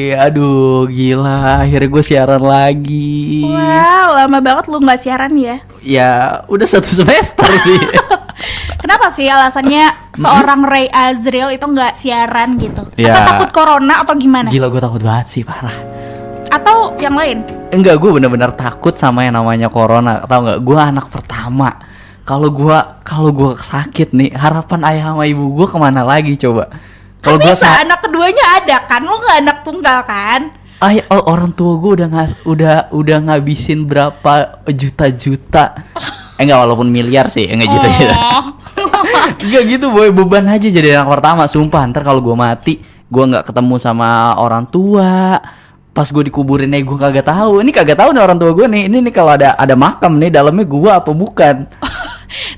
Aduh, gila. Akhirnya gue siaran lagi. Wow, lama banget lu nggak siaran ya? Ya, udah 1 semester sih. Kenapa sih alasannya seorang Ray Azriel itu nggak siaran gitu? Ya. Apa takut corona atau gimana? Gila, gue takut banget sih, parah. Atau yang lain? Enggak, gue bener-bener takut sama yang namanya corona. Tahu nggak? Gue anak pertama. Kalau gue sakit nih, harapan ayah sama ibu gue kemana lagi coba? Kan bisa anak keduanya ada kan? Lu nggak anak tunggal kan? Orang tua gue udah ngabisin berapa juta-juta. Enggak, walaupun miliar sih, enggak juta-juta. Enggak gitu boy, beban aja jadi anak pertama. Sumpah, ntar kalau gue mati, gue nggak ketemu sama orang tua. Pas gue dikuburin gue kagak tahu. Ini kagak tahu nih orang tua gue nih. Ini nih kalau ada makam nih, dalamnya gue apa bukan?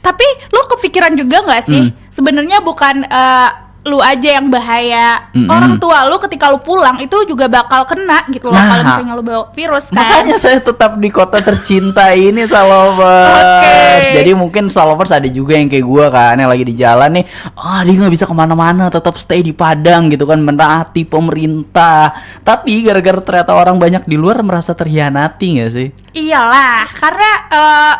Tapi lu kepikiran juga nggak sih? Sebenarnya bukan lu aja yang bahaya. Orang tua lu ketika lu pulang itu juga bakal kena gitu loh, kalau misalnya lu bawa virus kan. Makanya saya tetap di kota tercinta ini, Salovers. Okay. Jadi mungkin Salovers ada juga yang kayak gue kan, yang lagi di jalan nih, dia nggak bisa kemana-mana, tetap stay di Padang gitu kan, menaati pemerintah. Tapi gara-gara ternyata orang banyak di luar merasa terhianati nggak sih? Iyalah, karena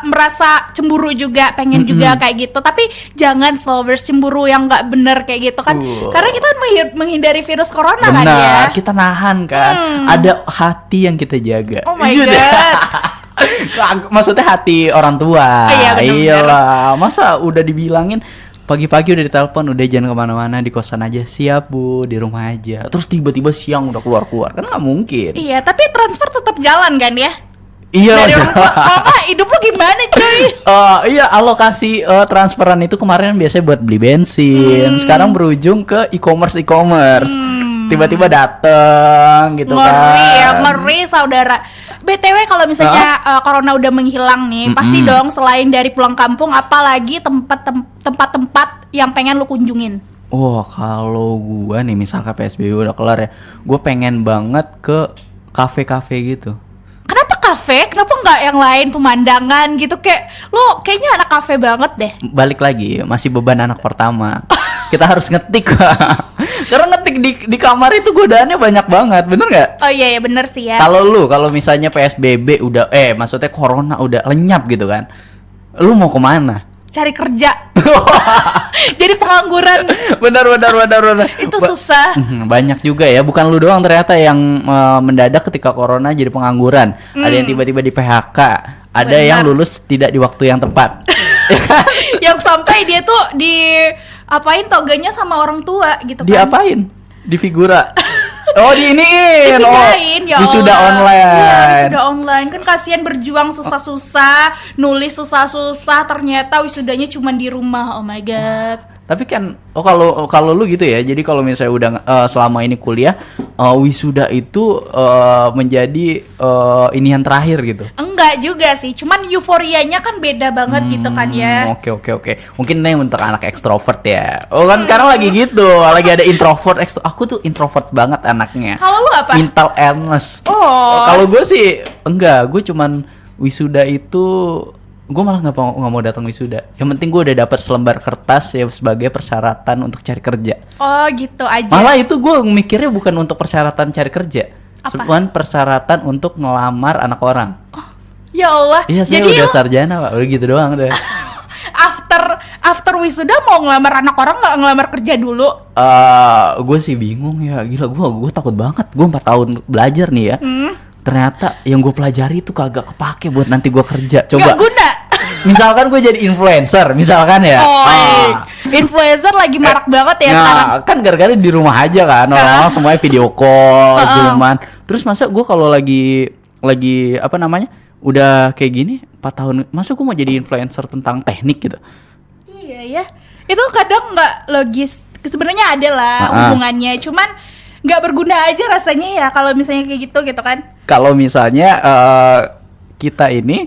merasa cemburu juga, pengen juga kayak gitu. Tapi jangan Salovers cemburu yang nggak bener kayak gitu kan. Karena kita menghindari virus corona kan ya. Kita nahan kan. Ada hati yang kita jaga. Oh my god. Maksudnya hati orang tua. Iya, bener-bener. Iyalah, masa udah dibilangin pagi-pagi udah ditelepon, udah jangan kemana-mana, di kosan aja. Siap bu, di rumah aja. Terus tiba-tiba siang udah keluar-keluar, kan nggak mungkin. Iya, tapi transfer tetap jalan kan ya? Iya. Dari orang tua. Mama, hidup lu gimana cuy? Iya, alokasi transferan itu kemarin biasanya buat beli bensin. Sekarang berujung ke e-commerce. Tiba-tiba dateng gitu Ngeri kan. ya, ngeri saudara. BTW kalau misalnya corona udah menghilang nih, pasti dong selain dari pulang kampung, apalagi tempat-tempat yang pengen lu kunjungin? Kalau gua nih misalkan PSBB udah kelar ya, gua pengen banget ke kafe-kafe gitu. Kenapa kafe? Kenapa nggak yang lain, pemandangan gitu? Kayak lo kayaknya anak kafe banget deh. Balik lagi, masih beban anak pertama. Kita harus ngetik. Karena ngetik di kamar itu godaannya banyak banget, bener nggak? Oh iya bener sih ya. Kalau misalnya PSBB udah maksudnya corona udah lenyap gitu kan, lu mau kemana? Cari kerja. Jadi pengangguran. Benar. Itu susah. Banyak juga ya, bukan lu doang ternyata yang mendadak ketika corona jadi pengangguran. Ada yang tiba-tiba di PHK, ada yang lulus tidak di waktu yang tepat. Yang sampai dia tuh apain toganya sama orang tua gitu kan. Diapain? Di figura. Diiniin. Ya Wisuda Allah. online. Iya, wisuda online. Kan kasihan berjuang susah-susah, nulis susah-susah, ternyata wisudanya cuma di rumah. Oh my god. Tapi kan kalau lu gitu ya. Jadi kalau misalnya udah selama ini kuliah, wisuda itu menjadi ini yang terakhir gitu. Enggak juga sih, cuman euforianya kan beda banget gitu kan ya. Oke. Mungkin ini untuk anak ekstrovert ya. Kan sekarang lagi gitu, lagi ada introvert. Aku tuh introvert banget anaknya. Kalau lu apa? Mental illness. Kalau gue sih enggak, gue cuman wisuda itu gue malah nggak mau datang wisuda. Yang penting gue udah dapat selembar kertas ya sebagai persyaratan untuk cari kerja. Oh gitu aja. Malah itu gue mikirnya bukan untuk persyaratan cari kerja, cuman persyaratan untuk ngelamar anak orang. Ya Allah. Iya, saya udah sarjana pak, udah gitu doang deh. After wisuda mau ngelamar anak orang nggak ngelamar kerja dulu? Gue sih bingung ya, gila gue takut banget. Gue 4 tahun belajar nih ya. Ternyata yang gue pelajari itu kagak kepake buat nanti gue kerja. Coba. Gak guna. Misalkan gue jadi influencer, misalkan ya. Influencer lagi marak banget ya sekarang. Kan gara-gara di rumah aja kan, orang-orang semuanya video call, zooman. Terus masa gue kalau lagi apa namanya, udah kayak gini 4 tahun, masa gue mau jadi influencer tentang teknik gitu? Iya ya, itu kadang nggak logis. Sebenarnya ada lah hubungannya, cuman nggak berguna aja rasanya ya kalau misalnya kayak gitu kan. Kalau misalnya kita ini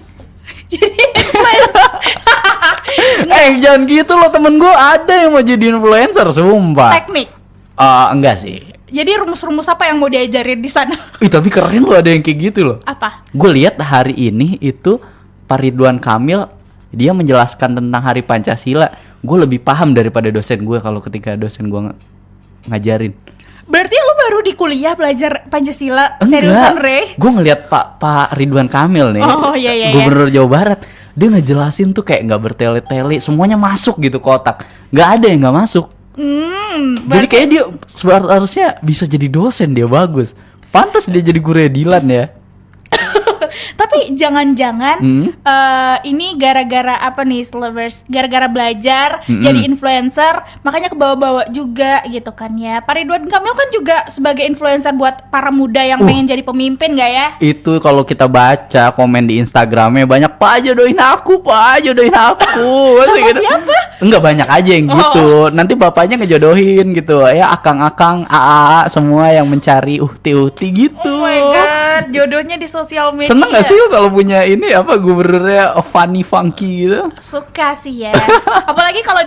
jadi influencer. Jangan gitu loh, temen gue ada yang mau jadi influencer, sumpah. Teknik? Enggak sih. Jadi rumus-rumus apa yang mau diajarin di sana? Tapi keren loh, ada yang kayak gitu loh. Apa? Gue lihat hari ini itu Pak Ridwan Kamil, dia menjelaskan tentang Hari Pancasila. Gue lebih paham daripada dosen gue kalau ketika dosen gue ngajarin. Berarti lu baru di kuliah belajar Pancasila seriusan, Re? Gue ngeliat Pak Ridwan Kamil nih, Oh, iya. Gubernur Jawa Barat. Dia ngejelasin tuh kayak nggak bertele-tele, semuanya masuk gitu kotak, nggak ada yang nggak masuk. Jadi kayak dia harusnya bisa jadi dosen, dia bagus. Pantas dia jadi guru Dilan ya. Tapi jangan-jangan ini gara-gara apa nih, Lovers? Gara-gara belajar jadi influencer, makanya kebawa-bawa juga gitu kan ya. Pak Ridwan Kamil kan juga sebagai influencer buat para muda yang pengen jadi pemimpin gak ya? Itu kalau kita baca komen di Instagramnya banyak, Pak jodohin aku, Pak jodohin aku. Sama siapa? Enggak, banyak aja yang gitu. Nanti bapaknya ngejodohin gitu ya, akang-akang, AA semua yang mencari uhti-uhti gitu. Oh my god, jodohnya di sosial media. Seneng gak sih lo kalau punya ini apa, gubernurnya funny funky gitu? Suka sih ya. Apalagi kalau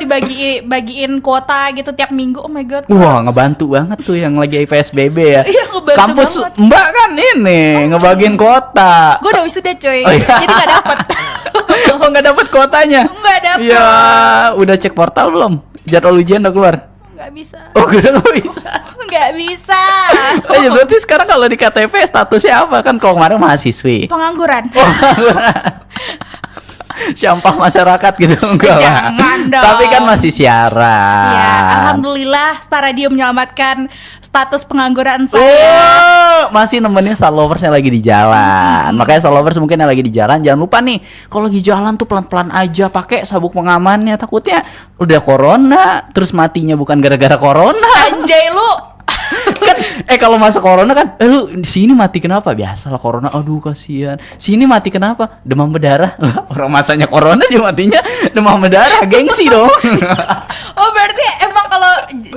bagiin kuota gitu tiap minggu. Oh my god. Wah, ngebantu banget tuh yang lagi PSBB ya. Iya, ngebantu Kampus banget. Mbak kan ini ngebagiin kuota. Gue udah wisuda coy. Oh, iya. Jadi gak dapet. Oh, nggak dapet kuotanya? Nggak dapet. Ya, udah cek portal belum? Jadwal ujian udah keluar? Nggak bisa. Oh, udah nggak bisa. Nggak bisa. Oh, ya berarti sekarang kalau di KTP statusnya apa? Kan kalau kemarin mahasiswi. Pengangguran. Sampah masyarakat gitu enggak lah. Jangan dong. Tapi kan masih siaran. Ya, alhamdulillah Star Radio menyelamatkan status pengangguran saya. Oh, masih nemenin Star Loversnya lagi di jalan. Makanya Star Lovers mungkin yang lagi di jalan, jangan lupa nih, kalau lagi jalan tuh pelan-pelan aja, pakai sabuk pengamannya. Takutnya udah corona, terus matinya bukan gara-gara corona. Anjay lu. Kan kalau masa corona kan, lu di sini mati kenapa? Biasalah corona, aduh kasihan. Sini mati kenapa? Demam berdarah. Lah, orang masanya corona dia matinya demam berdarah, gengsi dong. Oh, berarti emang kalau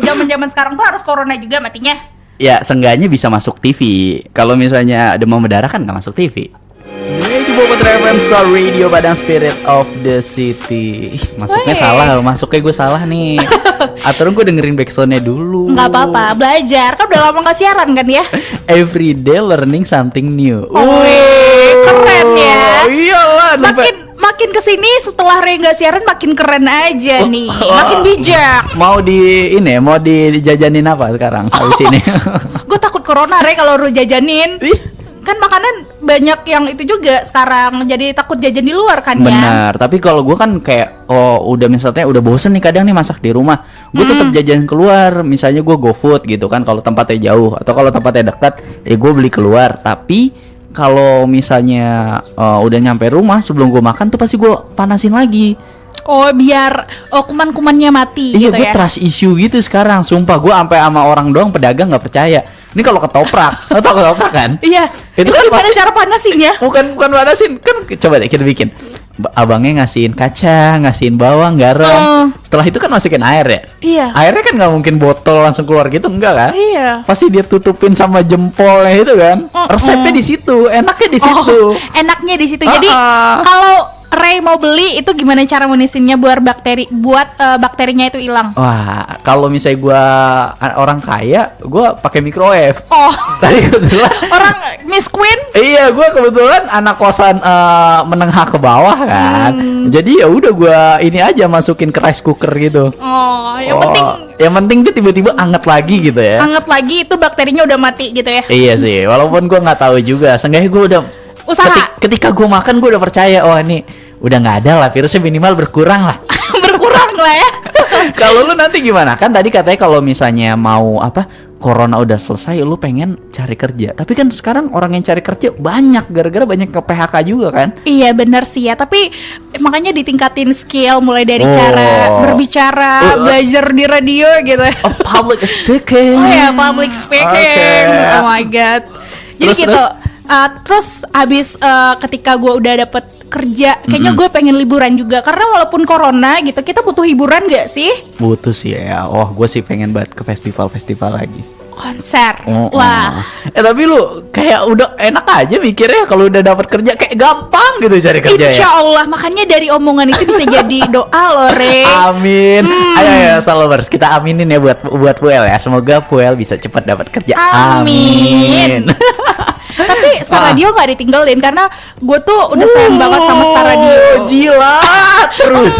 zaman-zaman sekarang tuh harus corona juga matinya? Ya, seenggaknya bisa masuk TV. Kalau misalnya demam berdarah kan nggak masuk TV. Ini Bobot FM Star Radio, Padang Spirit of the City. Masuknya salah, masuknya gue salah nih. Aturan gue dengerin backsoundnya dulu. Nggak apa-apa, belajar. Kan udah lama nggak siaran kan ya? Every day learning something new. Keren ya. Iyalah. Makin kesini setelah Re nggak siaran makin keren aja nih. Makin bijak. Mau dijajanin apa sekarang habis ini? Gue takut corona, Re, kalau lu jajanin. Kan makanan banyak yang itu juga sekarang, jadi takut jajan di luar kan ya. Benar, tapi kalau gue kan kayak udah misalnya udah bosen nih kadang nih masak di rumah, gue tetap jajan keluar. Misalnya gue GoFood gitu kan kalau tempatnya jauh, atau kalau tempatnya dekat ya gue beli keluar. Tapi kalau misalnya udah nyampe rumah sebelum gue makan tuh pasti gue panasin lagi. Oh, biar kuman-kumannya mati Iya, gitu gue ya. trust issue gitu sekarang. Sumpah gue sampai sama orang doang pedagang nggak percaya. Ini kalau ketoprak, lo tau ketoprak kan? Iya. Itu kan gimana pasti- cara panasinnya? Bukan panasin, kan coba deh kita bikin. Abangnya ngasihin kacang, ngasihin bawang, garam. Setelah itu kan masukin air ya. Iya. Airnya kan nggak mungkin botol langsung keluar gitu, enggak kan? Iya. Pasti dia tutupin sama jempolnya itu kan. Resepnya di situ, enaknya di situ. Oh, enaknya di situ. Jadi Ah. kalau Ray mau beli itu gimana cara munisinnya buat bakterinya itu hilang? Wah, kalau misalnya gua orang kaya, gua pakai microwave. Oh, Tadi kebetulan orang Miss Queen? iya, gua kebetulan anak kosan menengah ke bawah kan. Jadi ya udah gua ini aja masukin ke rice cooker gitu. Oh, yang penting dia tiba-tiba anget lagi gitu ya. anget lagi itu bakterinya udah mati gitu ya. Iya sih, walaupun gua nggak tahu juga. Seenggaknya gua udah Usaha. ketika gua makan gua udah percaya, oh ini udah nggak ada lah, virusnya minimal berkurang lah. Berkurang lah ya. Kalau lu nanti gimana? Kan tadi katanya kalau misalnya mau corona udah selesai, lu pengen cari kerja. Tapi kan sekarang orang yang cari kerja banyak, gara-gara banyak ke PHK juga kan? Iya benar sih ya, tapi makanya ditingkatin skill mulai dari cara berbicara, belajar di radio gitu. Public speaking. Oh ya, public speaking. Oke. Oh my god. Jadi Terus, terus habis ketika gue udah dapet kerja, kayaknya gue pengen liburan juga karena walaupun corona gitu, kita butuh hiburan gak sih? Butuh sih ya. Oh, gue sih pengen banget ke festival-festival lagi. Konser. Wah. Tapi lu kayak udah enak aja mikirnya kalau udah dapat kerja, kayak gampang gitu cari kerja Insya ya. Allah, makanya dari omongan itu bisa jadi doa loh, Re. Amin. Ayo Salvers, kita aminin ya buat Puel ya. Semoga Puel bisa cepat dapat kerja. Amin. Tapi Star Radio nggak ditinggalin karena gue tuh udah sayang banget sama Star Radio. Jilat terus.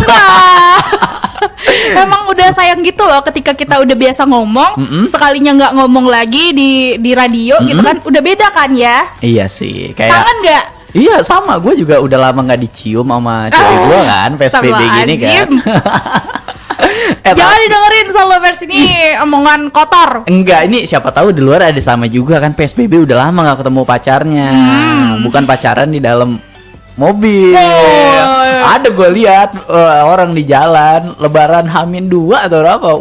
Emang udah sayang gitu loh ketika kita udah biasa ngomong, sekalinya nggak ngomong lagi di radio gitu kan, udah beda kan ya? Iya sih, kayak Kangen nggak? iya sama, gue juga udah lama nggak dicium sama cewek gue kan, PSBB gini kan. Jangan didengerin Salovers, ini omongan kotor. Enggak, ini siapa tahu di luar ada sama juga kan, PSBB udah lama nggak ketemu pacarnya, bukan pacaran di dalam mobil. Ada gue lihat orang di jalan Lebaran H-2 atau apa,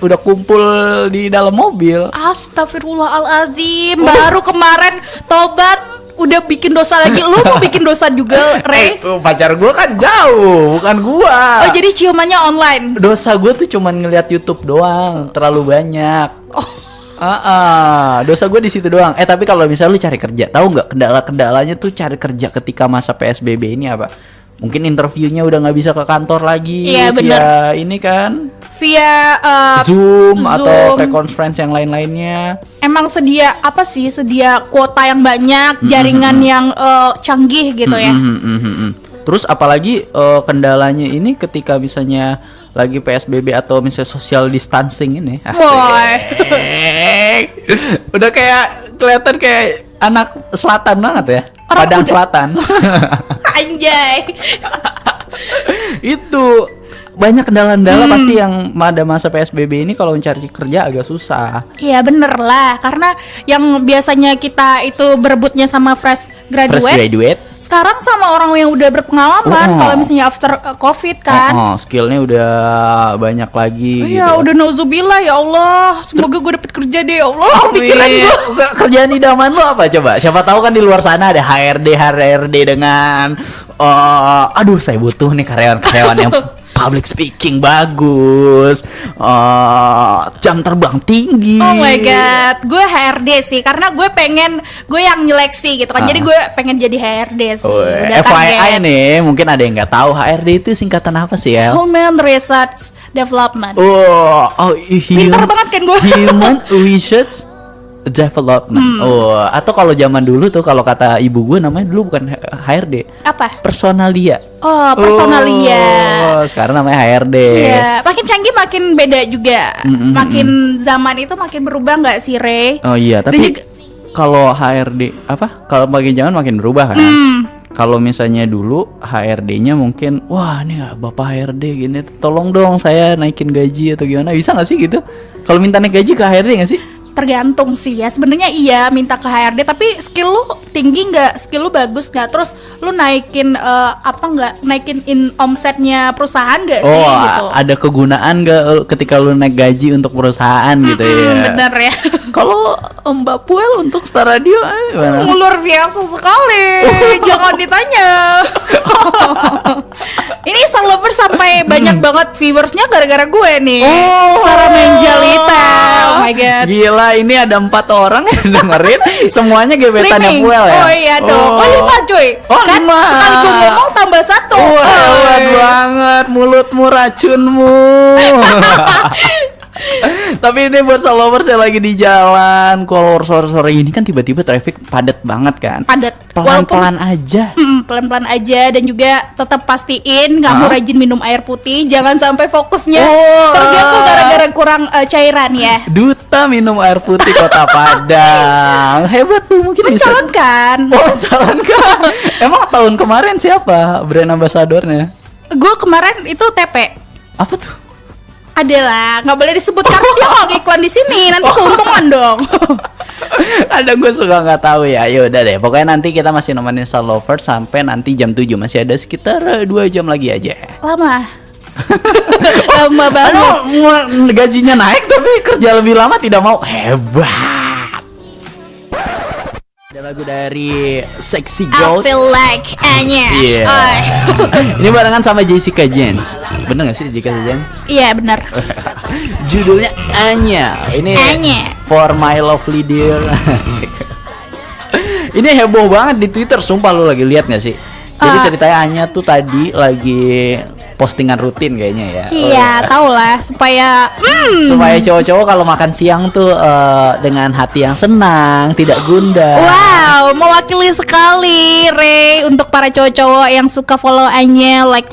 udah kumpul di dalam mobil. Astagfirullahalazim, baru kemarin tobat udah bikin dosa lagi. Lu mau bikin dosa juga, Ray? Pacar gue kan jauh, bukan gua. Oh, jadi ciumannya online. Dosa gue tuh cuman ngeliat YouTube doang, terlalu banyak. Dosa gue di situ doang. Tapi kalau misalnya lu cari kerja, tahu nggak kendalanya tuh cari kerja ketika masa PSBB ini apa? Mungkin interviewnya udah nggak bisa ke kantor lagi. Iya, bener. Ini kan Via Zoom atau conference yang lain-lainnya. Emang sedia kuota yang banyak, jaringan yang canggih gitu ya. Terus apalagi kendalanya ini ketika misalnya lagi PSBB atau misalnya social distancing ini. Udah kayak kelihatan kayak anak selatan banget ya. Padang Selatan. Anjay. Itu banyak kendala-kendala pasti yang pada masa PSBB ini kalau mencari kerja agak susah. Iya bener lah, karena yang biasanya kita itu berebutnya sama fresh graduate, sekarang sama orang yang udah berpengalaman. Kalau misalnya after COVID kan, skillnya udah banyak lagi. Iya gitu. udah nauzubillah, ya Allah, semoga gue dapet kerja deh, ya Allah. Pikiran gue. Kerjaan idaman lo apa coba? Siapa tahu kan di luar sana ada HRD dengan aduh saya butuh nih karyawan yang public speaking bagus, jam terbang tinggi. Oh my god, gue HRD sih, karena gue yang nyeleksi gitu kan, jadi gue pengen jadi HRD sih. FYI nih, mungkin ada yang nggak tahu HRD itu singkatan apa sih ya? Human Research Development. Pintar banget kan gue. Human Research Development. Atau kalau zaman dulu tuh, kalau kata ibu gue namanya dulu bukan HRD. Apa? Personalia. Oh, personalia. Sekarang namanya HRD. Iya, makin canggih makin beda juga. Makin zaman itu makin berubah nggak sih, Ray? Oh iya, tapi kalau HRD kalau makin zaman makin berubah kan? Kalau misalnya dulu HRD-nya mungkin, wah ini bapak HRD gini, tolong dong saya naikin gaji atau gimana, bisa nggak sih gitu? Kalau minta naik gaji ke HRD nggak sih? Tergantung sih ya, sebenarnya iya minta ke HRD, tapi skill lu tinggi nggak, skill lu bagus nggak, terus lu naikin naikin omsetnya perusahaan nggak sih gitu. Ada kegunaan nggak ketika lu naik gaji untuk perusahaan gitu ya? Bener ya. Kalau Mbak Puel untuk Star Radio gimana? Luar biasa sekali, jangan ditanya. Ini Salovers sampai banyak banget viewersnya gara-gara gue nih. Sarah Menjalita. Oh my god. Gila, ini ada 4 orang yang dengerin, semuanya gebetannya Puel ya. Oh iya dong. 5 cuy. Kan 5. sekali gue ngomong tambah 1. Hebat banget mulutmu, racunmu. Tapi ini buat Salovers yang lagi di jalan, kalau sore-sore ini kan tiba-tiba traffic padat banget kan. Padat. Pelan-pelan aja. Pelan-pelan aja, dan juga tetap pastiin kamu rajin minum air putih, jangan sampai fokusnya terganggu gara-gara kurang cairan ya. Duta minum air putih Kota Padang. Hebat tuh, mungkin bisa. Mencalonkan. Mencalonkan. Emang tahun kemarin siapa brand ambasadornya? Gue kemarin itu TP. Apa tuh? Adalah, nggak boleh disebut karena dia mau iklan di sini, nanti keuntungan dong. Ada, gue suka nggak tahu ya. Yaudah deh, pokoknya nanti kita masih nemenin Salovers sampai nanti jam 7, masih ada sekitar 2 jam lagi aja. Lama. Lama banget. Aduh, gajinya naik tapi kerja lebih lama tidak mau. Hebat. Ada lagu dari Sexy Goat, I feel like Anya. Ini barengan sama Jessica Jens. Bener gak sih Jessica Jens? Iya bener. Judulnya Anya. Ini Anya. For My Lovely Dear. Ini heboh banget di Twitter. Sumpah, lu lagi lihat gak sih? Jadi ceritanya Anya tuh tadi lagi postingan rutin kayaknya ya. Iya, tau lah supaya Supaya cowok-cowok kalau makan siang tuh dengan hati yang senang, tidak gundah. wow, mewakili sekali Ray untuk para cowok-cowok yang suka follow-nya like.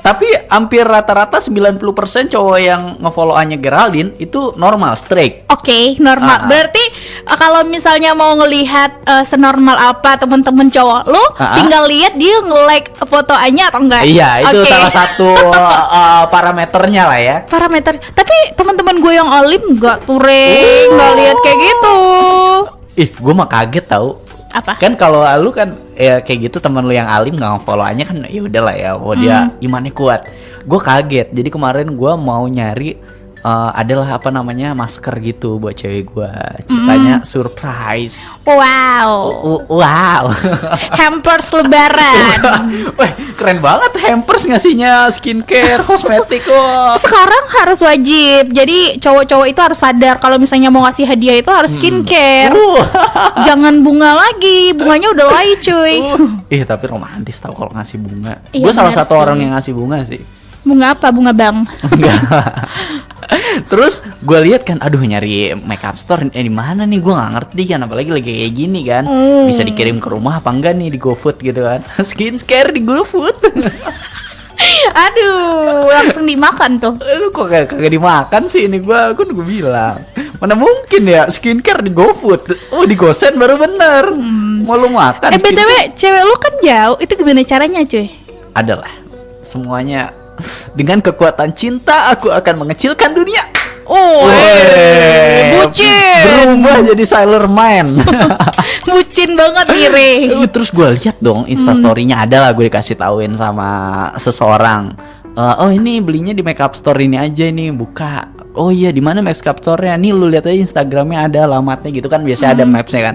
Tapi hampir rata-rata 90% cowok yang nge-follow-annya Geraldine itu normal, straight. Oke, normal. Berarti kalau misalnya mau ngelihat senormal apa temen-temen cowok lu, tinggal lihat dia nge-like fotonya atau enggak. Iya, itu Oke. salah satu parameternya lah ya. Parameter. Tapi teman-teman gue yang alim enggak tuh Ray, enggak lihat kayak gitu. Ih, gue mah kaget tahu. Apa? Kan kalau lu kan ya kayak gitu, teman lu yang alim nggak nge-follow-nya kan ya udahlah ya, oh dia imannya kuat. Gue kaget. Jadi kemarin gue mau nyari adalah apa namanya masker gitu buat cewek gue. Ceritanya surprise. Wow. Wow. Hampers lebaran. Wah, keren banget hampers ngasihnya skincare, kosmetik kok. Sekarang harus wajib. Jadi cowok-cowok itu harus sadar kalau misalnya mau ngasih hadiah itu harus skincare. Jangan bunga lagi. Bunganya udah layu cuy. Ih, tapi romantis tau kalau ngasih bunga. Iya, Gue salah bener satu sih. orang yang ngasih bunga sih. Bunga apa? Bunga bang. Enggak. Terus gue lihat kan, aduh nyari makeup store di mana nih, gue nggak ngerti kan, apalagi lagi kayak gini kan, bisa dikirim ke rumah apa enggak nih di GoFood gitu kan. Skincare di GoFood. Aduh, langsung dimakan tuh. Aduh, kok kagak dimakan sih ini, gue bilang mana mungkin ya skincare di GoFood. Oh, di Gosen baru bener. Mau lu makan BTW, cewek lu kan jauh. Itu gimana caranya cuy? adalah semuanya dengan kekuatan cinta aku akan mengecilkan dunia. Oh, bucin. Berubah jadi Sailor Man. Bucin banget nih Ray. Terus gue lihat dong instastorynya ada lah, gue dikasih tauin sama seseorang. Oh ini belinya di makeup store ini aja, ini buka. Oh iya, di mana makeup store-nya? Nih lu lihat aja Instagramnya ada alamatnya gitu kan, biasanya ada mapsnya kan.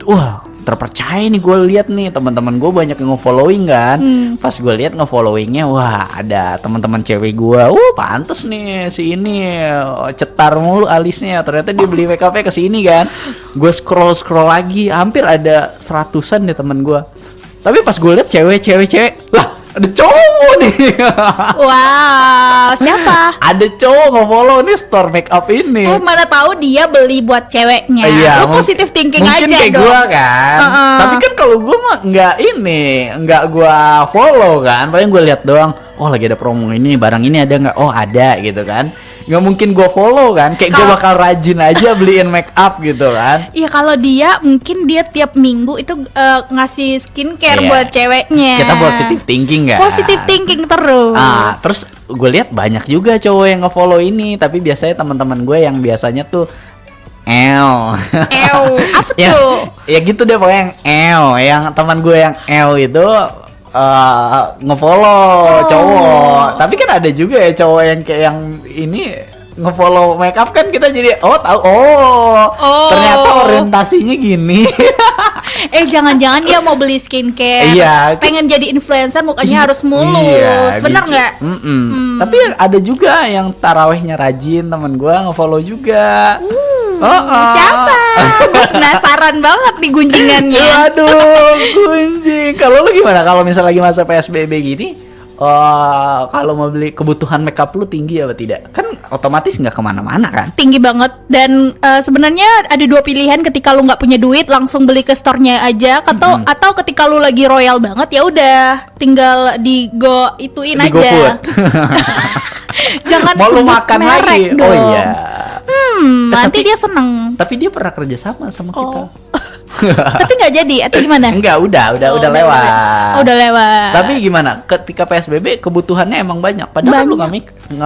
Wah, terpercaya nih gue lihat nih, teman-teman gue banyak yang nge-following kan. Pas gue lihat nge-followingnya, wah ada teman-teman cewek gue. Pantes nih si ini cetar mulu alisnya. Ternyata dia beli make upnya ke sini kan. Gue scroll lagi, hampir ada 100-an deh teman gue. Tapi pas gue lihat cewek, lah ada cowok nih. Wow, siapa? Ada cowok nge-follow nih store make up ini. Oh, mana tahu dia beli buat ceweknya. Iya, Lu positif thinking mungkin aja kayak dong. gua kan. Tapi kan kalau gua mah nggak gua follow kan. Paling gua lihat doang. Oh, lagi ada promo ini, barang ini ada nggak? Oh, ada gitu kan. Nggak mungkin gua follow kan. Kayak gua bakal rajin aja beliin make up gitu kan. Iya, kalau dia mungkin dia tiap minggu itu ngasih skincare Iya. buat ceweknya. Kita positive thinking kan. Positive thinking terus. Terus gue lihat banyak juga cowok yang nge-follow ini, tapi biasanya teman-teman gue yang biasanya tuh apa ya, tuh? ya gitu deh pokoknya yang teman gue yang itu nge-follow cowok. Tapi kan ada juga ya cowok yang kayak yang ini nge-follow makeup kan, kita jadi tahu ternyata orientasinya gini. Jangan-jangan dia mau beli skincare. Iya. Pengen jadi influencer, mukanya harus mulus. Iya, Bener gitu. nggak? Tapi ada juga yang tarawehnya rajin, temen gue nge-follow juga. Siapa? Gue penasaran banget nih gunjingannya. Aduh, gunjing. Kalau lu gimana? Kalau misalnya lagi masa PSBB gini, kalau mau beli kebutuhan makeup lu tinggi apa tidak? Kan otomatis nggak kemana-mana kan? Tinggi banget. Dan sebenarnya ada dua pilihan, ketika lu nggak punya duit langsung beli ke store-nya aja, atau ketika lu lagi royal banget ya udah tinggal di go ituin Di aja. GoFood. Jangan Mau lu sebut makan merek lagi? dong. Oh iya. Nanti tapi- dia seneng. Tapi dia pernah kerja sama kita. Tapi nggak jadi atau gimana? Enggak, udah lewat. Oh, udah lewat. Tapi gimana? Ketika PSBB kebutuhannya emang banyak. Padahal lu nggak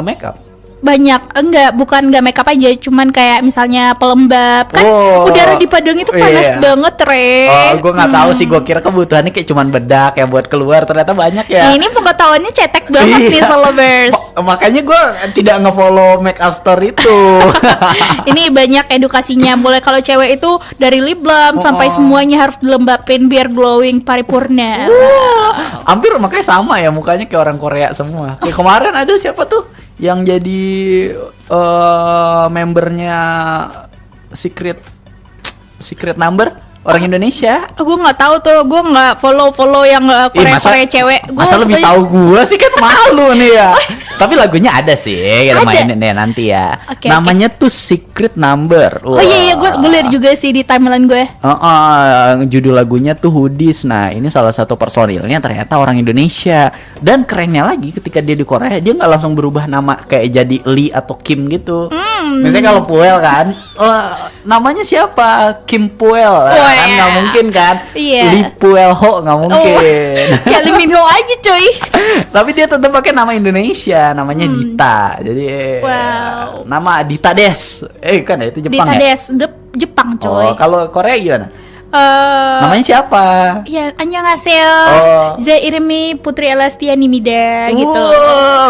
make up. Banyak, bukan nggak makeup aja, cuman kayak misalnya pelembab kan. Udara di Padang itu panas banget, Re. Gue nggak tahu sih, gue kira kebutuhannya kayak cuman bedak ya buat keluar, ternyata banyak ya. Nah, ini pengetahuannya cetek banget nih, Solobers. Makanya gue tidak nge-follow make up store itu. Ini banyak edukasinya. Mulai kalau cewek itu dari lip balm sampai semuanya harus dilembapin biar glowing paripurna. Hampir makanya sama ya, mukanya kayak orang Korea semua. Kayak kemarin ada siapa tuh yang jadi membernya secret number. orang Indonesia. Gue nggak tahu tuh, gue nggak follow yang Korea cewek. Masa lebih tahu gue sih, kan malu nih ya. Tapi lagunya ada sih, kita mainin deh nanti ya. Namanya tuh Secret Number. Oh iya, gue lihat juga sih di timeline gue. Judul lagunya tuh Hoodies. Nah, ini salah satu personilnya ternyata orang Indonesia. Dan kerennya lagi, ketika dia di Korea, dia nggak langsung berubah nama kayak jadi Lee atau Kim gitu. Misalnya kalau Puel kan, namanya siapa? Kim Puel. Kan nggak mungkin kan? Lee Puel Ho nggak mungkin. Ya Lee Min Ho aja cuy. Tapi dia tetap pakai nama Indonesia, namanya Dita. Jadi nama Dita Des. Kan itu Jepang Dita ya? Des, Jepang coy. Oh, kalau Korea gimana? Namanya siapa? Ya, annyeonghaseyo. Zairmi Putri Elastia Nimida gitu.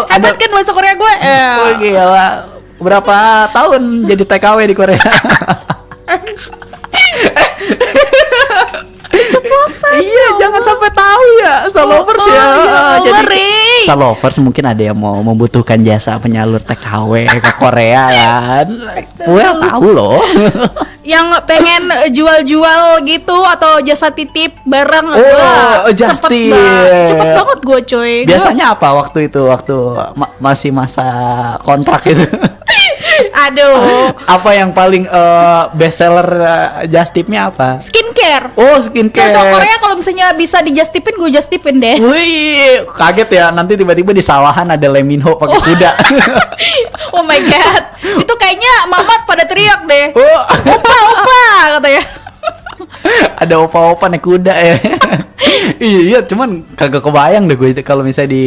Hebat kan bahasa Korea gue? Oh gila. Berapa tahun jadi TKW di Korea? Ceplosan. Iya, jangan sampai tahu ya, Star Lovers ya. Jadi Star Lovers mungkin ada yang mau membutuhkan jasa penyalur TKW ke Korea kan. Well, tahu loh. Yang pengen jual-jual gitu atau jasa titip barang. Cepet banget gue cuy. Biasanya apa waktu itu, masih masa kontrak itu? Aduh. Apa yang paling best seller just tip-nya apa? Skincare. Oh, skincare. Kalau Korea kalau misalnya bisa di just tipin, gue just tipin deh. Wih, kaget ya, nanti tiba-tiba di sawahan ada Lee Min Ho pakai kuda. Oh my god. Itu kayaknya mamat pada teriak deh. Opa katanya. Ada opa-opa naik kuda ya. Iya, cuman kagak kebayang deh gue kalau misalnya di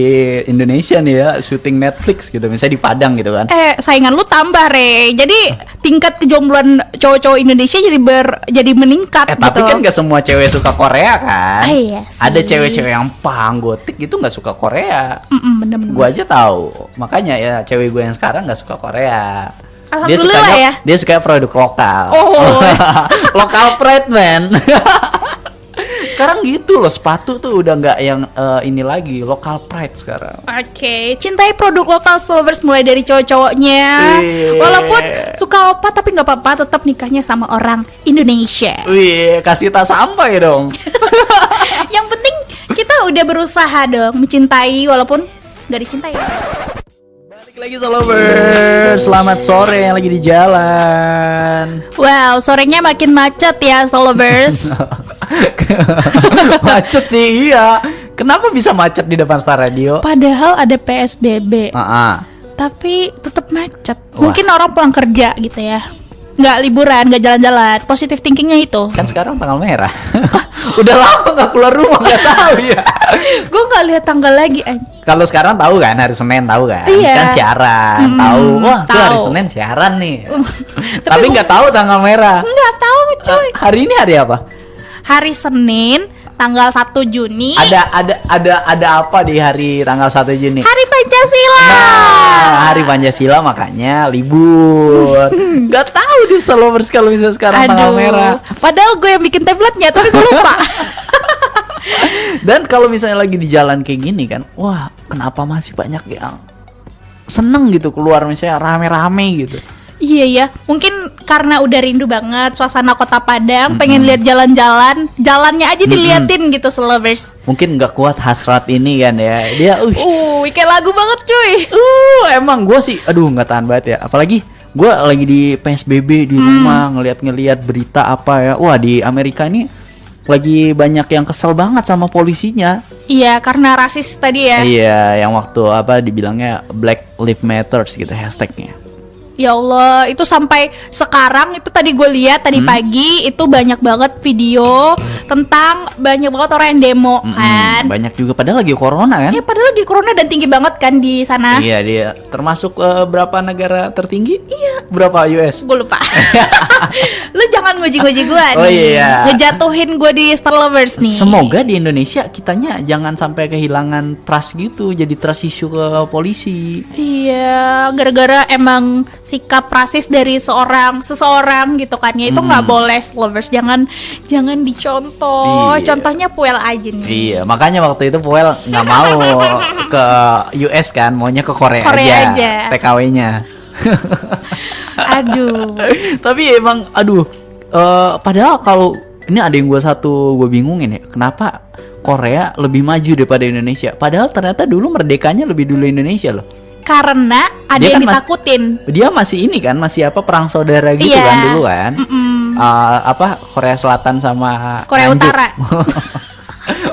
Indonesia nih ya, syuting Netflix gitu, misalnya di Padang gitu kan. Saingan lu tambah, Re. Jadi tingkat kejombloan cowok-cowok Indonesia jadi meningkat gitu. Tapi kan gak semua cewek suka Korea kan. Iya sih. Ada cewek-cewek yang panggotik gitu gak suka Korea. Bener-bener. Gue aja tahu. Makanya ya cewek gue yang sekarang gak suka Korea. Alhamdulillah Dia suka produk lokal. Lokal pride man. Sekarang gitu loh, sepatu tuh udah nggak yang ini lagi, lokal pride sekarang. Oke, cintai produk lokal Lovers mulai dari cowok-cowoknya. Walaupun suka opa tapi nggak apa-apa, tetap nikahnya sama orang Indonesia. Wih, kasih tas sampai dong. Yang penting kita udah berusaha dong mencintai walaupun nggak dicintai. Balik lagi Lovers, selamat sore yang lagi di jalan. Wow, sorenya makin macet ya Lovers. Macet sih, iya. Kenapa bisa macet di depan Star Radio? Padahal ada PSBB. Tapi tetap macet. Mungkin orang pulang kerja gitu ya. Nggak liburan, nggak jalan-jalan. Positive thinkingnya itu. Kan sekarang tanggal merah. Udah lama nggak keluar rumah, nggak tahu ya. Gue nggak lihat tanggal lagi. Kalau sekarang tahu kan, hari Senin tahu kan? Iya. Kan siaran, tahu. Wah, tuh hari Senin siaran nih. Tapi nggak tahu tanggal merah. Nggak tahu cuy. Hari ini hari apa? Hari Senin tanggal 1 Juni. Ada apa di hari tanggal 1 Juni? Hari Pancasila. Nah, hari Pancasila makanya libur. Gak tahu di Star Lovers kalau bisa sekarang tanggal merah. Padahal gue yang bikin template-nya tapi gue lupa. Dan kalau misalnya lagi di jalan kayak gini kan, wah, kenapa masih banyak yang seneng gitu keluar misalnya rame-rame gitu. Iya ya, mungkin karena udah rindu banget suasana kota Padang, pengen lihat jalan-jalan, jalannya aja diliatin gitu Lovers. Mungkin nggak kuat hasrat ini kan ya, dia, kayak lagu banget cuy. Emang gue sih, nggak tahan banget ya, apalagi gue lagi di PSBB di rumah ngeliat berita apa ya, wah di Amerika ini lagi banyak yang kesel banget sama polisinya. Iya, karena rasis tadi ya. Iya, yang waktu dibilangnya Black Lives Matter gitu hashtagnya. Ya Allah, itu sampai sekarang itu tadi gue lihat tadi pagi itu banyak banget video tentang banyak banget orang yang demo kan. Banyak juga padahal lagi corona kan? Iya, padahal lagi corona dan tinggi banget kan di sana. Iya, dia termasuk berapa negara tertinggi? Iya. Berapa US? Gue lupa. Lu jangan nguji-nguji gue nih. Oh iya. Ngejatuhin gue di Star Lovers nih. Semoga di Indonesia kitanya jangan sampai kehilangan trust gitu, jadi trust issue ke polisi. Iya, gara-gara emang sikap rasis dari seseorang gitu kan ya, itu nggak boleh Lovers, jangan dicontoh. Iya. Contohnya Puel aja nih. Iya, makanya waktu itu Puel nggak mau ke US kan, maunya ke Korea aja. TKW-nya. Aduh. Tapi emang padahal kalau ini ada yang gue bingungin ya, kenapa Korea lebih maju daripada Indonesia? Padahal ternyata dulu merdekanya lebih dulu Indonesia loh. Karena ada Dia yang kan ditakutin. Dia masih ini kan, masih apa perang saudara gitu Iya. kan dulu kan. Apa Korea Selatan sama Korea Nganjuk. Utara.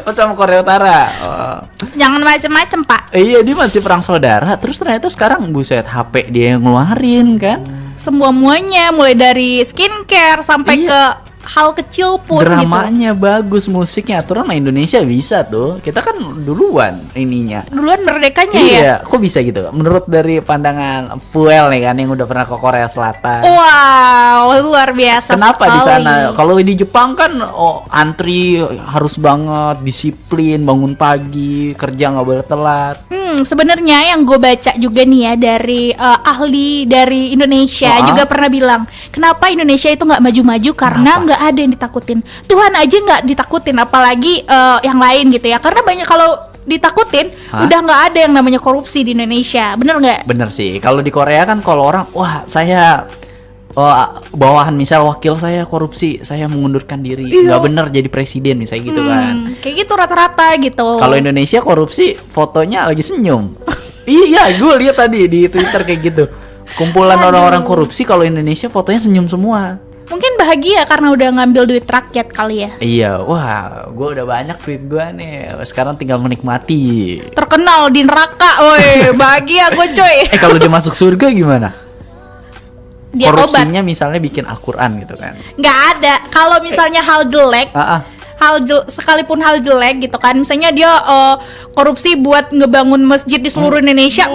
Oh, sama Korea Utara. Oh. Jangan macem-macem, Pak. Iya, dia masih perang saudara. Terus ternyata sekarang buset HP dia yang ngeluarin kan. Semua-muanya mulai dari skincare sampai Iya. ke hal kecil pun gitu. Dramanya bagus, musiknya aturan mah Indonesia bisa tuh. Kita kan duluan ininya. Duluan merdekanya ya. Iya, kok bisa gitu? Menurut dari pandangan Puel nih kan yang udah pernah ke Korea Selatan. Wow, luar biasa Kenapa sekali. di sana? Kalau di Jepang kan antri harus banget, disiplin, bangun pagi, kerja nggak boleh telat. Sebenarnya yang gue baca juga nih ya dari ahli dari Indonesia juga pernah bilang kenapa Indonesia itu nggak maju-maju karena nggak ada yang ditakutin. Tuhan aja nggak ditakutin, apalagi yang lain gitu ya. Karena banyak kalau ditakutin udah nggak ada yang namanya korupsi di Indonesia, bener nggak? Bener sih. Kalau di Korea kan kalau orang, wah saya bawahan misal wakil saya korupsi, saya mengundurkan diri, nggak bener jadi presiden misalnya gitu kan. Kayak gitu rata-rata gitu. Kalau Indonesia korupsi fotonya lagi senyum. Iya, gue lihat tadi di Twitter kayak gitu. Kumpulan orang-orang korupsi, kalau Indonesia fotonya senyum semua. Mungkin bahagia karena udah ngambil duit rakyat kali ya. Iya, wah, gue udah banyak duit gue nih. Sekarang tinggal menikmati. Terkenal di neraka, woi, bahagia gue coy. Kalau dia masuk surga gimana? Dia Korupsinya misalnya bikin Al-Quran gitu kan. Nggak ada. Kalau misalnya hal jelek, sekalipun hal jelek gitu kan, misalnya dia korupsi buat ngebangun masjid di seluruh Indonesia,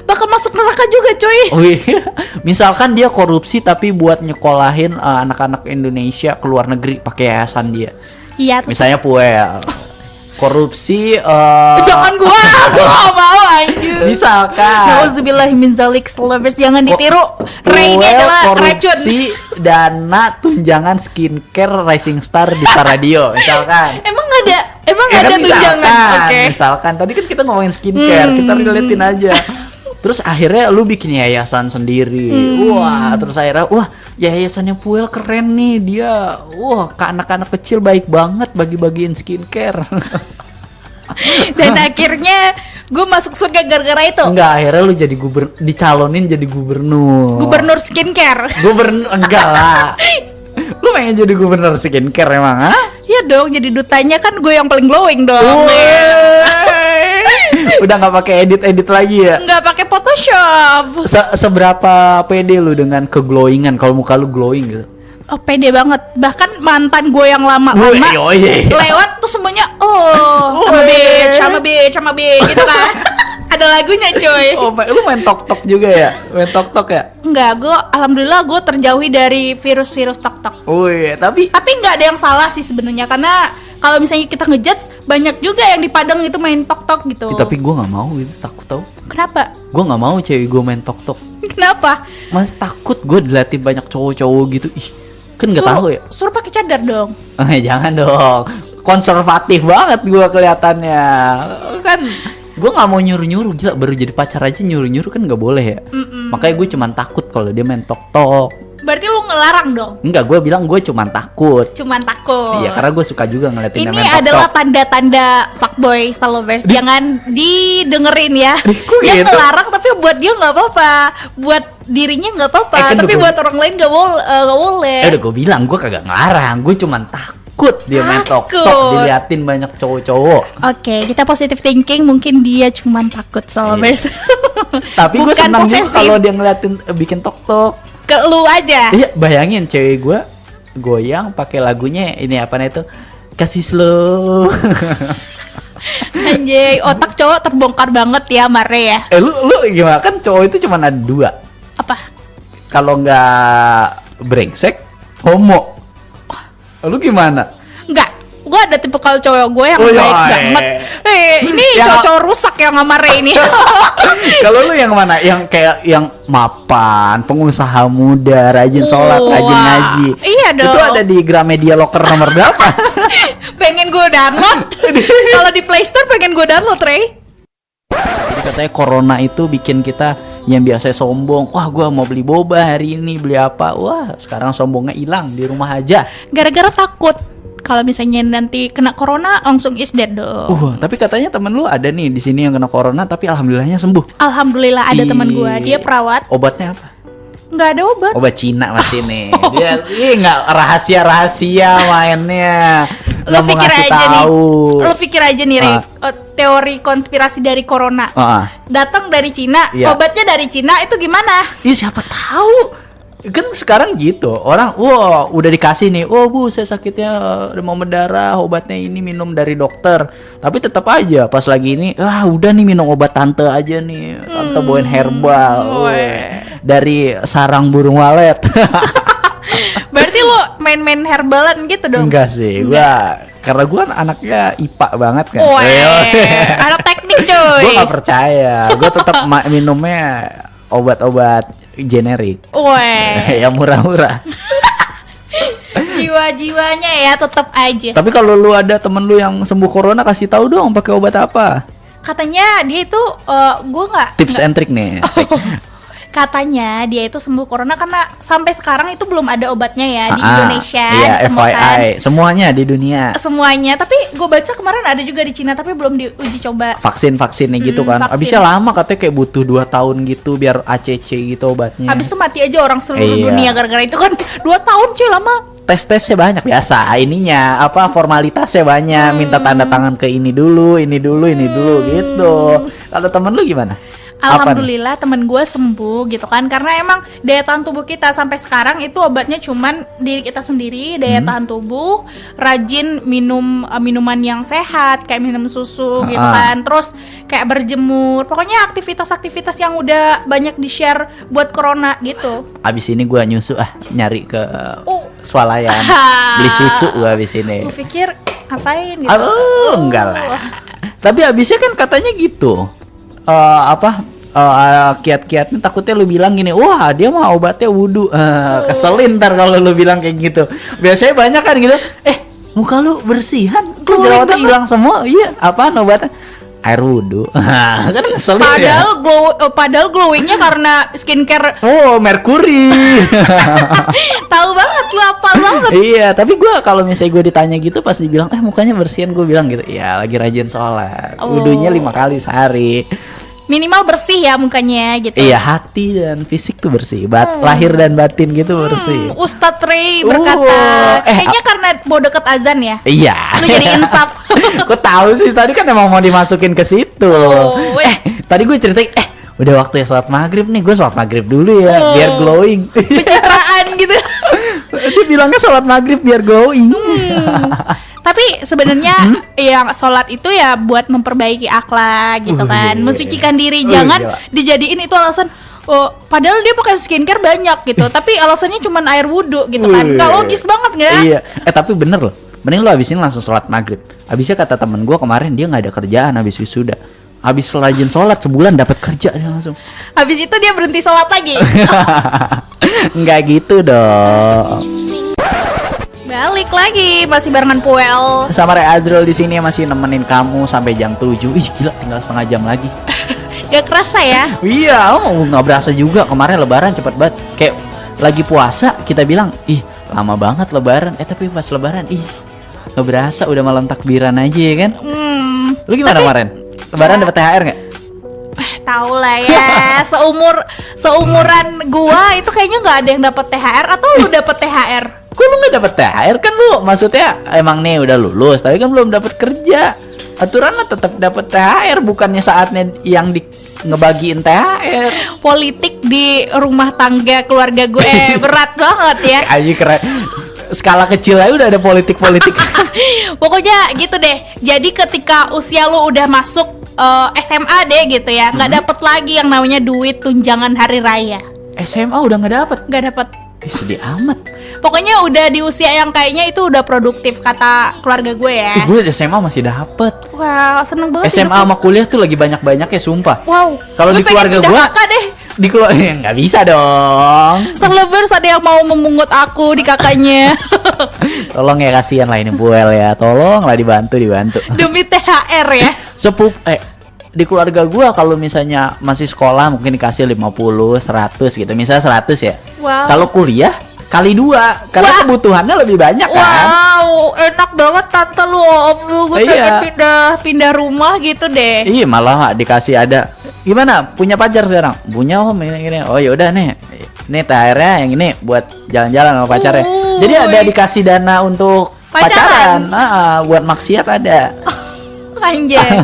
bakal masuk neraka juga coy. Oh iya. Misalkan dia korupsi tapi buat nyekolahin anak-anak Indonesia ke luar negeri pakai yayasan dia. Iya. Misalnya Puel korupsi jangan gua nggak mau anjir. misalkan Nauzubillahi min zalik, lovers jangan ditiru. Ray ini Puel adalah racun. korupsi dana tunjangan skincare Rising Star di Star Radio misalkan. Emang ada Ya kan tunjangan. Oke. Misalkan tadi kan kita ngomongin skincare, kita relatein aja. Terus akhirnya lu bikin yayasan sendiri. Wah, terus akhirnya yayasannya Puel keren nih. Dia ke anak-anak kecil baik banget bagi-bagiin skincare. Dan akhirnya gue masuk surga gara-gara itu. Enggak, akhirnya lu jadi dicalonin jadi gubernur. Gubernur skincare. Gubernur enggak lah. Lu pengen jadi gubernur skincare emang, ha? Iya dong, jadi dutanya kan gue yang paling glowing dong. Udah nggak pakai edit lagi ya? Nggak pakai Photoshop. Seberapa pede lu dengan keglowingan kalau muka lu glowing gitu? Oh, pede banget. Bahkan mantan gue yang lama-lama lewat tuh semuanya sama bitch gitu kan. Ada lagunya coy. Oh, lu main tok-tok juga ya? Main tok-tok ya? Enggak, alhamdulillah gue terjauhi dari virus-virus tok-tok. Oh iya, tapi nggak ada yang salah sih sebenarnya, karena kalau misalnya kita ngejudge banyak juga yang di Padang itu main tok-tok gitu. tapi gue nggak mau itu, takut tau. Kenapa? Gue nggak mau cewek gue main tok-tok. Kenapa? Mas takut gue diliatin banyak cowok-cowok gitu. Ih, kan nggak tahu ya. Suruh pakai cadar dong. Jangan dong. Konservatif banget gue kelihatannya. Kan gue nggak mau nyuruh-nyuruh, gila, baru jadi pacar aja nyuruh-nyuruh kan nggak boleh ya. Makanya gue cuman takut kalau dia main tok-tok. Berarti lu ngelarang dong? Enggak, gue bilang gue cuman takut. Iya, karena gue suka juga ngeliatin dia ini main tok-tok. adalah tanda-tanda fuckboy Stalovers. Jangan didengerin ya. Dia gitu? ngelarang tapi buat dia nggak apa-apa, buat dirinya nggak apa-apa, kan tapi buat orang lain nggak boleh. Udah gue bilang gue kagak ngelarang, gue cuman takut dia main tok-tok diliatin banyak cowok-cowok. Oke, kita positive thinking, mungkin dia cuman takut Stalovers. Tapi gue senang juga posesif. kalau dia ngeliatin bikin tok-tok. Ke lu aja. Iya, bayangin cewek gue goyang pakai lagunya ini apa nih itu, kasih slow. Anjay, otak cowok terbongkar banget ya Mare ya. Lu gimana, kan cowok itu cuma ada dua, Apa? kalau nggak brengsek homo. Lu gimana? Enggak, gue ada tipe kalau cowok gue yang Oh, baik iya. banget. Ini Yang- cowok-cowok rusak yang sama Mare ini. Kalau lu yang mana? Yang kayak yang mapan, pengusaha muda, rajin sholat, rajin Wah, ngaji. iya dong. Itu ada di Gramedia Locker nomor berapa? Pengen gue download. Kalau di Play Store pengen gue download, Ray. Jadi katanya corona itu bikin kita Yang biasa sombong, wah gua mau beli boba hari ini, beli apa, wah sekarang sombongnya hilang, di rumah aja. Gara-gara takut kalau misalnya nanti kena corona langsung is dead dong. Tapi katanya temen lu ada nih di sini yang kena corona tapi alhamdulillahnya sembuh. Alhamdulillah ada teman gua, dia perawat. Obatnya apa? Nggak ada obat. Obat Cina masih nih. Dia nggak rahasia mainnya. Lo Nggak mau pikir ngasih aja nih, tahu. lo pikir aja nih, Rey, teori konspirasi dari corona. Datang dari Cina, Iya. obatnya dari Cina, itu gimana? Iya siapa tahu. Kan sekarang gitu. Orang udah dikasih nih. Oh Bu, saya sakitnya demam berdarah, obatnya ini minum dari dokter. Tapi tetap aja pas lagi ini, udah nih minum obat tante aja nih. Tante bawain herbal. Dari sarang burung walet. Berarti lo main-main herbalan gitu dong? Enggak sih, karena gua anaknya IPA banget kan. Anak teknik coy. Gua gak percaya. Gua tetap minumnya obat-obat generik. Yang murah-murah. Jiwa-jiwanya ya tetap aja. Tapi kalau lu ada temen lu yang sembuh corona, kasih tahu dong pakai obat apa. Katanya dia itu gua nggak Tips and trick nih. Katanya dia itu sembuh corona karena sampai sekarang itu belum ada obatnya ya di Indonesia. Iya, ditemukan. FYI, semuanya di dunia. Semuanya, tapi gue baca kemarin ada juga di Cina tapi belum diuji coba. Vaksin-vaksinnya gitu kan. Vaksin. Abisnya lama katanya kayak butuh 2 tahun gitu biar ACC gitu obatnya. Habis itu mati aja orang seluruh Iya. dunia gara-gara itu kan 2 tahun cuy lama. Tes-tesnya banyak biasa. Ininya formalitasnya banyak, minta tanda tangan ke ini dulu gitu. Kalau temen lu gimana? Alhamdulillah temen gue sembuh gitu kan, karena emang daya tahan tubuh kita sampai sekarang itu obatnya cuman diri kita sendiri, daya tahan tubuh, rajin minum minuman yang sehat kayak minum susu gitu kan, terus kayak berjemur, pokoknya aktivitas-aktivitas yang udah banyak di-share buat corona gitu. Abis ini gua nyusu nyari ke swalayan beli susu gua abis ini. Gue pikir ngapain gitu. Enggak lah. Tapi abisnya kan katanya gitu. Kiat-kiatnya takutnya lu bilang gini, wah dia mah obatnya wudhu. Keselin ntar kalau lu bilang kayak gitu. Biasanya banyak kan gitu, muka lu bersihan, kok jerawatnya hilang semua. Iya, apaan obatnya? Air wudhu. Kan ngeselin ya. Padahal glowingnya karena skincare. Merkuri. Tahu banget lu, apal banget. Iya, tapi gua kalau misalnya gue ditanya gitu pasti bilang, mukanya bersihan, gue bilang gitu, ya lagi rajin sholat, wudhunya 5 kali sehari. Minimal bersih ya mukanya gitu. Iya, hati dan fisik tuh bersih, lahir dan batin gitu bersih. Ustadz Rey berkata, kayaknya karena mau deket azan ya. Iya. Lu jadi insaf. Kok tahu sih, tadi kan emang mau dimasukin ke situ. Tadi gue ceritain, udah waktunya sholat maghrib nih, gue sholat maghrib dulu ya, biar glowing. Pencitraan gitu. Dia bilangnya sholat maghrib biar glowing. Tapi sebenarnya yang sholat itu ya buat memperbaiki akhlak gitu kan, mensucikan diri, jangan dijadiin itu alasan. Padahal dia pakai skincare banyak gitu, tapi alasannya cuma air wudhu gitu kan, nggak logis banget nggak? Iya, tapi bener loh. Mending lo abisin langsung sholat maghrib. Abisnya kata temen gue kemarin dia nggak ada kerjaan abis wisuda. Abis rajin sholat sebulan dapat kerja dia langsung. Habis itu dia berhenti sholat lagi. Nggak gitu dong. Balik lagi masih barengan Puel sama Rey Azril di sini masih nemenin kamu sampai jam 7. Ih gila, tinggal setengah jam lagi. Gak kerasa ya? Iya, nggak berasa juga. Kemarin lebaran cepet banget. Kayak lagi puasa kita bilang, ih lama banget lebaran. Tapi pas lebaran, ih nggak berasa, udah malam takbiran aja ya kan. Lu gimana kemarin? Lebaran dapat THR nggak? Tahu lah ya, seumuran gua itu kayaknya nggak ada yang dapat THR, atau lu dapat THR? Kok lu nggak dapat THR? Kan lu maksudnya emang nih udah lulus tapi kan belum dapat kerja. Aturan mah tetap dapat THR, bukannya saatnya yang ngebagiin THR. Politik di rumah tangga keluarga gue berat banget ya. Aji keren. Skala kecil aja udah ada politik-politik. Pokoknya gitu deh. Jadi ketika usia lu udah masuk SMA deh gitu ya, nggak dapet lagi yang namanya duit tunjangan hari raya. SMA udah nggak dapet? Nggak dapet. Sedih amat. Pokoknya udah di usia yang kayaknya itu udah produktif kata keluarga gue ya. Gue di SMA masih dapet. Wow, seneng banget. SMA sama kuliah tuh lagi banyak-banyaknya sumpah. Wow. Kalau di keluarga gue di keluarga nggak bisa dong. Starlovers ada yang mau memungut aku di kakaknya. Tolong ya, kasihan lah ini Puel ya. Tolong lah dibantu. Demi THR ya. di keluarga gua kalau misalnya masih sekolah mungkin dikasih 50, 100 gitu. Misalnya 100 ya. Wow. Kalau kuliah kali 2 karena Wah. kebutuhannya lebih banyak kan. Wow, enak banget tante lu, om lu. Gue Iya. pengen pindah rumah gitu deh. Iya, malah dikasih ada. Gimana? Punya pacar sekarang? Punya om ini. Oh ya udah nih. Ini THR-nya yang ini buat jalan-jalan sama pacarnya. Jadi ada dikasih dana untuk pacaran. Pacaran. Buat maksiat ada. Anjay.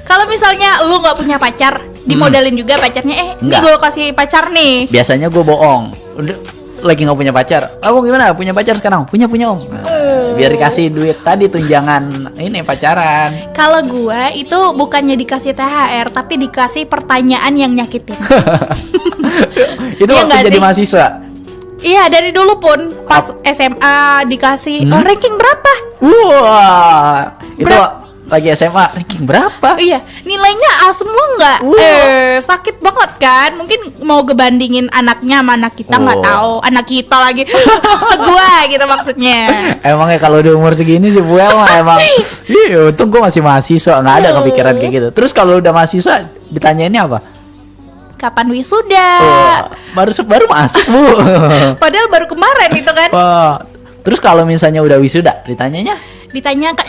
Kalau misalnya lu nggak punya pacar, dimodalin juga pacarnya. Ini Enggak. gue kasih pacar nih. Biasanya gue bohong. Udah lagi nggak punya pacar. Kamu gimana? Punya pacar sekarang? Punya om. Nah, biar dikasih duit tadi tunjangan ini pacaran. Kalau gua itu bukannya dikasih THR, tapi dikasih pertanyaan yang nyakitin. Itu Iya waktu nggak jadi sih? mahasiswa. Iya, dari dulu pun pas SMA dikasih ranking berapa? Wah, itu Berap- lagi SMA ranking berapa? Iya, nilainya A semua nggak? Wah. Sakit banget kan? Mungkin mau ngebandingin anaknya sama anak kita nggak Oh. tahu. Anak kita lagi, gua gitu maksudnya. Emangnya kalau di umur segini sih Buel mah emang iya untung gue masih mahasiswa nggak ada kepikiran kayak gitu. Terus kalau udah mahasiswa ditanyainnya apa? Kapan wisuda? Baru masuk Bu. Padahal baru kemarin itu kan. Wah. Terus kalau misalnya udah wisuda ditanyanya?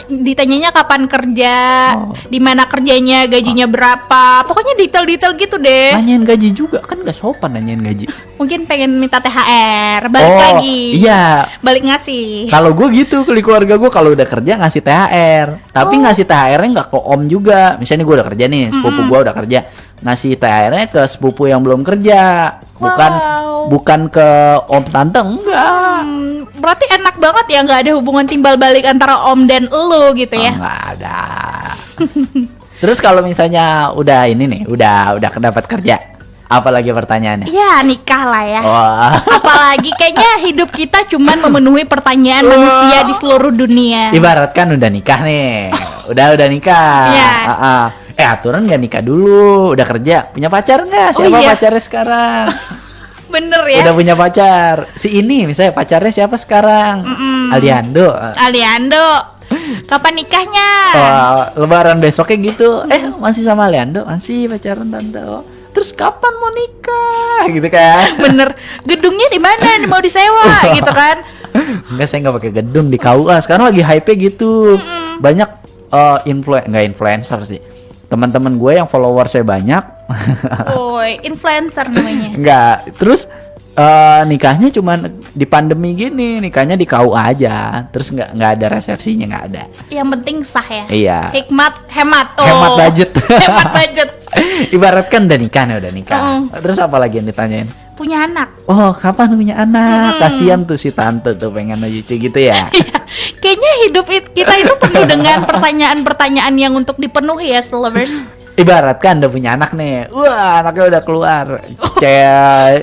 Ditanyanya kapan kerja, Oh. di mana kerjanya, gajinya berapa, pokoknya detail-detail gitu deh. Nanyain gaji juga kan gak sopan nanyain gaji. Mungkin pengen minta THR, balik Oh, lagi. iya. Balik ngasih. Kalau gue gitu di keluarga gue kalau udah kerja ngasih THR, tapi ngasih THR-nya nggak ke om juga. Misalnya gue udah kerja nih, sepupu gue udah kerja, ngasih THR-nya ke sepupu yang belum kerja, Wow. bukan ke om tante enggak. Berarti enak banget ya, nggak ada hubungan timbal balik antara om dan elu gitu ya. Nggak ada. Terus kalau misalnya udah ini nih, udah dapat kerja, apalagi pertanyaannya? Ya nikah lah ya. Wah. Apalagi kayaknya hidup kita cuman memenuhi pertanyaan manusia di seluruh dunia. Ibaratkan udah nikah nih, udah nikah. Iya. Aturan nggak nikah dulu, udah kerja, punya pacar nggak? Oh, Siapa iya. pacarnya sekarang? Bener ya. Udah punya pacar. Si ini misalnya pacarnya siapa sekarang? Aliando. Aliando, kapan nikahnya? Lebaran besoknya gitu. Masih sama Aliando? Masih pacaran tante. Oh, terus kapan mau nikah? Gitu kan? Bener, gedungnya di mana? Mau disewa gitu kan? Enggak, saya nggak pakai gedung di KUA. Sekarang lagi hype gitu. Banyak nggak influencer sih. Teman-teman gue yang followersnya banyak. Woi, influencer namanya. Enggak. Terus nikahnya cuman di pandemi gini, nikahnya di KUA aja. Terus nggak ada resepsinya, nggak ada. Yang penting sah ya. Iya. Hikmat, hemat. Oh. Hemat budget. Hemat budget. Ibaratkan udah nikah nih, udah nikah. Terus apa lagi yang ditanyain? Punya anak. Oh, kapan punya anak? Kasihan tuh si tante tuh pengen lucu gitu ya. Iya. Kayaknya hidup kita itu penuh dengan pertanyaan-pertanyaan yang untuk dipenuhi ya, lovers. Ibaratkan udah punya anak nih. Wah, anaknya udah keluar.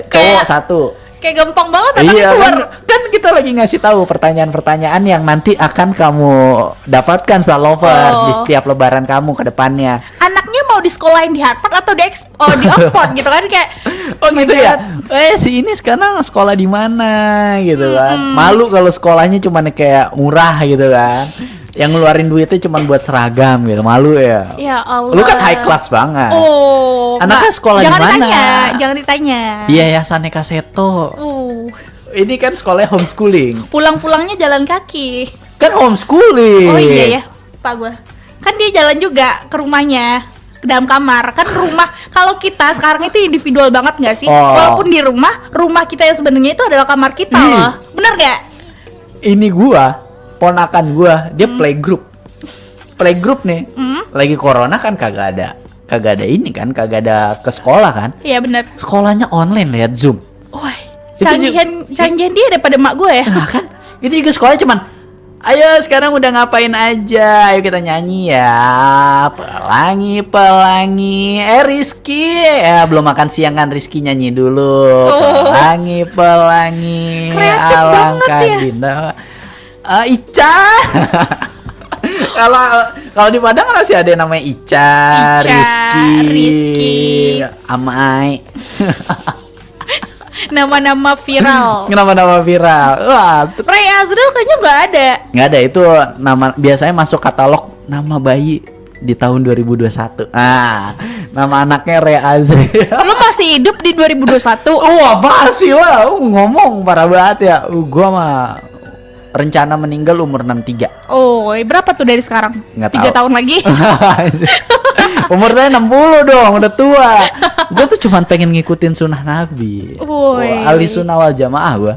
Cowok satu. Kayak gampang banget anaknya Iya keluar. kan kita lagi ngasih tahu pertanyaan-pertanyaan yang nanti akan kamu dapatkan setelah lovers di setiap lebaran kamu ke depannya. Anaknya mau di sekolahin di Harvard atau di Oxford gitu kan, kayak Oh gitu ya. Si ini sekarang sekolah di mana gitu kan. Malu kalau sekolahnya cuma kayak murah gitu kan. Yang ngeluarin duitnya cuma buat seragam gitu. Malu ya. ya Allah. Lu kan high class banget. Oh, Anaknya Mbak, sekolah di jangan mana? ditanya, jangan ditanya. Iya, Yayasan Kaseto. Ini kan sekolahnya homeschooling. Pulang-pulangnya jalan kaki. Kan homeschooling. Oh iya ya, Pak gua. Kan dia jalan juga ke rumahnya, ke dalam kamar. Kan rumah kalau kita sekarang itu individual banget nggak sih? Oh. Walaupun di rumah kita yang sebenarnya itu adalah kamar kita loh. Bener gak? Ini gua, ponakan gua, dia playgroup. Playgroup nih. Lagi corona kan kagak ada ini kan, kagak ada ke sekolah kan. Iya bener. Sekolahnya online lihat Zoom. Wah, Itu canggihan dia daripada mak gue ya. Nah kan, itu juga sekolah cuman ayo sekarang udah ngapain aja, ayo kita nyanyi ya. Pelangi Rizky ya, belum makan siang kan, Rizky nyanyi dulu. Pelangi Kreatif alangkah banget ya. indah. Ica. Kalau di Padang kan masih ada yang namanya Ica, Rizky, Amai. Nama-nama viral. Nama-nama viral. Wah, Ray Azril kayaknya nggak ada. nggak ada, itu nama biasanya masuk katalog nama bayi. di tahun 2021. Nama anaknya Rea Azri. Lu masih hidup di 2021? Wah, pasti lah. Ngomong parah banget ya. Gua mah rencana meninggal umur 63. Oh, berapa tuh dari sekarang? Nggak 3 tahu. tahun lagi? Umur saya 60 dong, udah tua. Gue tuh cuman pengen ngikutin sunnah Nabi. Woi. Ahli sunnah wal jamaah gua.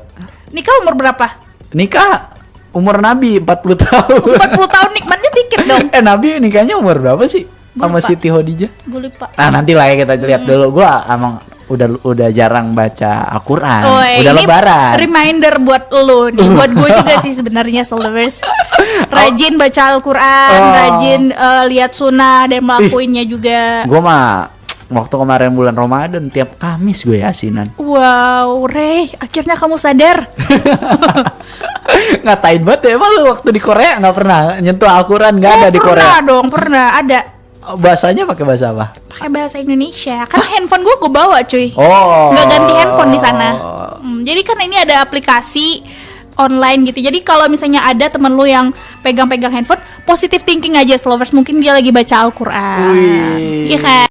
Nikah umur berapa? Nikah umur Nabi 40 tahun. 40 tahun nikmatnya dikit dong. Nabi nikahnya umur berapa sih? Gua Sama lupa. Siti Khadijah. Gue lupa. Nah, nanti lah ya kita lihat dulu. Gua emang udah jarang baca Al-Qur'an. Woi, Udah ini lebaran. reminder buat lu nih, buat gue juga sih sebenarnya followers. Rajin baca Al-Qur'an, rajin lihat sunnah dan melakuinnya juga. Gua mah waktu kemarin bulan Ramadan tiap Kamis gue yasinan. Wow, Rey, akhirnya kamu sadar. Ngatain banget ya, emang lu waktu di Korea nggak pernah nyentuh Al-Quran? Nggak ada di Pernah Korea. dong, pernah ada. Bahasanya pakai bahasa apa? Pakai bahasa Indonesia. Kan handphone gue bawa, cuy. Oh. Nggak ganti handphone di sana. Jadi kan ini ada aplikasi online gitu. Jadi kalau misalnya ada temen lu yang pegang-pegang handphone, positive thinking aja, lovers. Mungkin dia lagi baca Al-Quran. Wih. Iya kan?